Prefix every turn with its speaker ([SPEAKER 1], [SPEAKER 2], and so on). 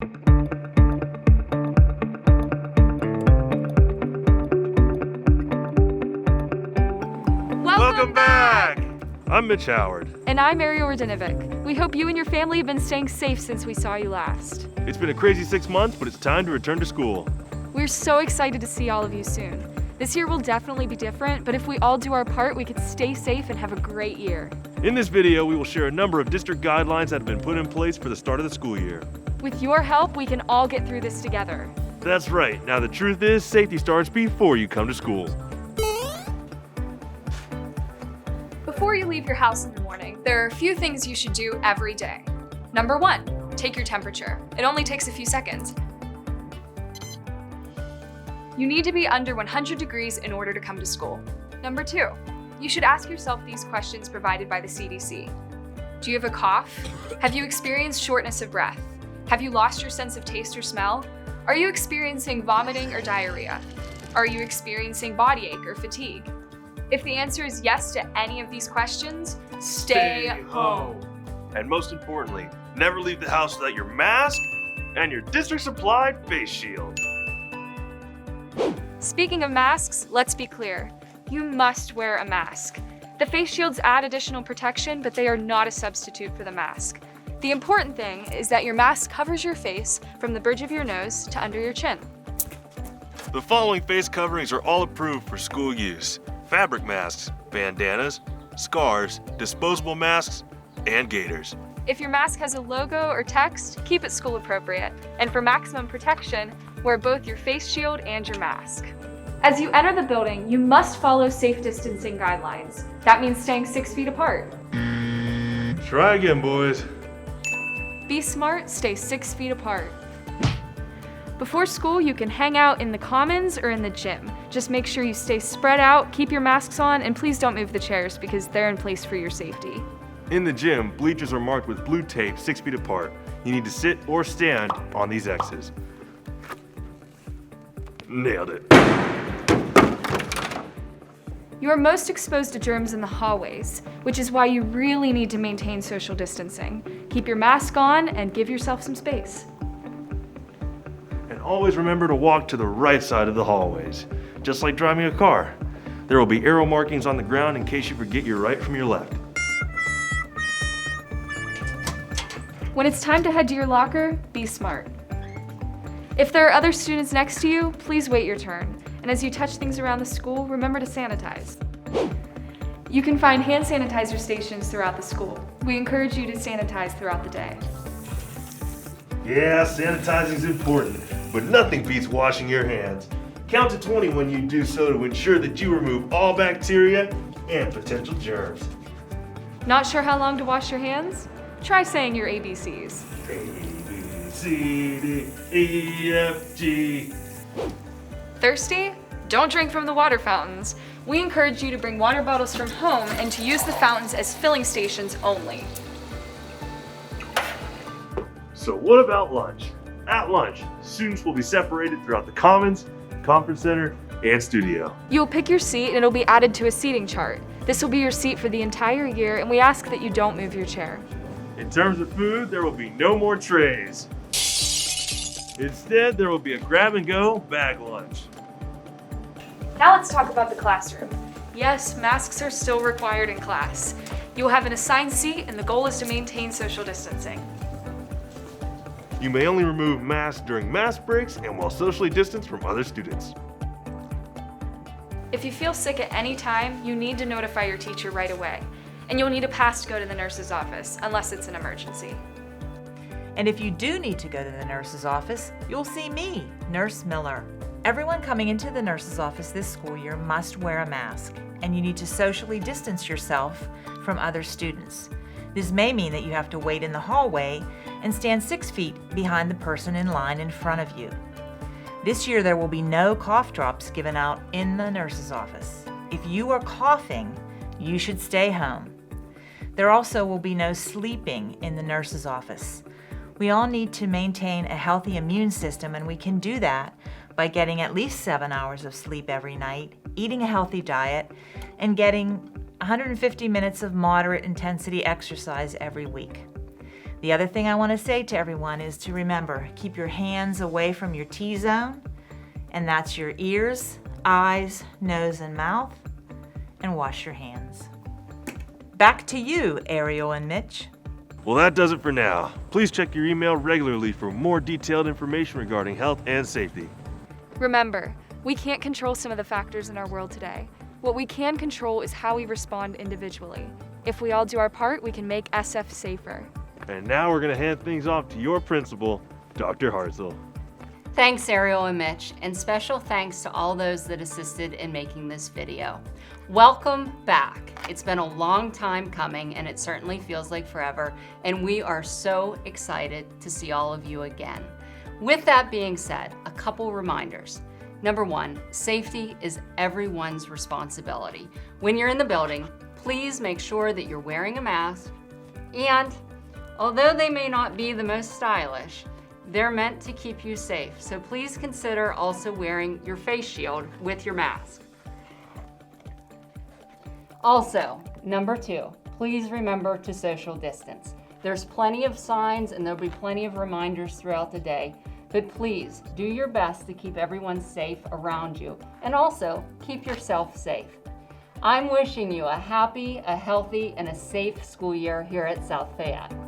[SPEAKER 1] Welcome back! I'm Mitch Howard.
[SPEAKER 2] And I'm Ariel Radinovic. We hope you and your family have been staying safe since we saw you last.
[SPEAKER 1] It's been a crazy 6 months, but it's time to return to school.
[SPEAKER 2] We're so excited to see all of you soon. This year will definitely be different, but if we all do our part, we can stay safe and have a great year.
[SPEAKER 1] In this video, we will share a number of district guidelines that have been put in place for the start of the school year.
[SPEAKER 2] With your help, we can all get through this together.
[SPEAKER 1] That's right. Now the truth is, safety starts before you come to school.
[SPEAKER 3] Before you leave your house in the morning, there are a few things you should do every day. Number 1, take your temperature. It only takes a few seconds. You need to be under 100 degrees in order to come to school. Number 2, you should ask yourself these questions provided by the CDC. Do you have a cough? Have you experienced shortness of breath? Have you lost your sense of taste or smell? Are you experiencing vomiting or diarrhea? Are you experiencing body ache or fatigue? If the answer is yes to any of these questions, stay home.
[SPEAKER 1] And most importantly, never leave the house without your mask and your district-supplied face shield.
[SPEAKER 2] Speaking of masks, let's be clear. You must wear a mask. The face shields add additional protection, but they are not a substitute for the mask. The important thing is that your mask covers your face from the bridge of your nose to under your chin.
[SPEAKER 1] The following face coverings are all approved for school use: fabric masks, bandanas, scarves, disposable masks, and gaiters.
[SPEAKER 2] If your mask has a logo or text, keep it school appropriate. And for maximum protection, wear both your face shield and your mask. As you enter the building, you must follow safe distancing guidelines. That means staying 6 feet apart.
[SPEAKER 1] Try again, boys.
[SPEAKER 2] Be smart, stay 6 feet apart. Before school, you can hang out in the commons or in the gym. Just make sure you stay spread out, keep your masks on, and please don't move the chairs because they're in place for your safety.
[SPEAKER 1] In the gym, bleachers are marked with blue tape 6 feet apart. You need to sit or stand on these X's. Nailed it.
[SPEAKER 2] You are most exposed to germs in the hallways, which is why you really need to maintain social distancing. Keep your mask on and give yourself some space.
[SPEAKER 1] And always remember to walk to the right side of the hallways, just like driving a car. There will be arrow markings on the ground in case you forget your right from your left.
[SPEAKER 2] When it's time to head to your locker, be smart. If there are other students next to you, please wait your turn. And as you touch things around the school, remember to sanitize. You can find hand sanitizer stations throughout the school. We encourage you to sanitize throughout the day.
[SPEAKER 1] Yeah, sanitizing is important, but nothing beats washing your hands. Count to 20 when you do so to ensure that you remove all bacteria and potential germs.
[SPEAKER 2] Not sure how long to wash your hands? Try saying your ABCs.
[SPEAKER 1] A, B, C, D, E, F, G.
[SPEAKER 2] Thirsty? Don't drink from the water fountains. We encourage you to bring water bottles from home and to use the fountains as filling stations only.
[SPEAKER 1] So what about lunch? At lunch, students will be separated throughout the commons, conference center, and studio.
[SPEAKER 2] You'll pick your seat and it'll be added to a seating chart. This will be your seat for the entire year, and we ask that you don't move your chair.
[SPEAKER 1] In terms of food, there will be no more trays. Instead, there will be a grab-and-go bag lunch.
[SPEAKER 2] Now let's talk about the classroom. Yes, masks are still required in class. You will have an assigned seat, and the goal is to maintain social distancing.
[SPEAKER 1] You may only remove masks during mask breaks and while socially distanced from other students.
[SPEAKER 2] If you feel sick at any time, you need to notify your teacher right away. And you'll need a pass to go to the nurse's office, unless it's an emergency.
[SPEAKER 4] And if you do need to go to the nurse's office, you'll see me, Nurse Miller. Everyone coming into the nurse's office this school year must wear a mask, and you need to socially distance yourself from other students. This may mean that you have to wait in the hallway and stand 6 feet behind the person in line in front of you. This year there will be no cough drops given out in the nurse's office. If you are coughing, you should stay home. There also will be no sleeping in the nurse's office. We all need to maintain a healthy immune system, and we can do that by getting at least 7 hours of sleep every night, eating a healthy diet, and getting 150 minutes of moderate intensity exercise every week. The other thing I want to say to everyone is to remember, keep your hands away from your T-zone, and that's your ears, eyes, nose, and mouth, and wash your hands. Back to you, Ariel and Mitch.
[SPEAKER 1] Well, that does it for now. Please check your email regularly for more detailed information regarding health and safety.
[SPEAKER 2] Remember, we can't control some of the factors in our world today. What we can control is how we respond individually. If we all do our part, we can make SF safer.
[SPEAKER 1] And now we're going to hand things off to your principal, Dr. Hartzell.
[SPEAKER 5] Thanks, Ariel and Mitch, and special thanks to all those that assisted in making this video. Welcome back. It's been a long time coming, and it certainly feels like forever, and we are so excited to see all of you again. With that being said, a couple reminders. Number one, safety is everyone's responsibility. When you're in the building, please make sure that you're wearing a mask, and although they may not be the most stylish, they're meant to keep you safe. So please consider also wearing your face shield with your mask. Also, number two, please remember to social distance. There's plenty of signs and there'll be plenty of reminders throughout the day, but please do your best to keep everyone safe around you and also keep yourself safe. I'm wishing you a happy, a healthy, and a safe school year here at South Fayette.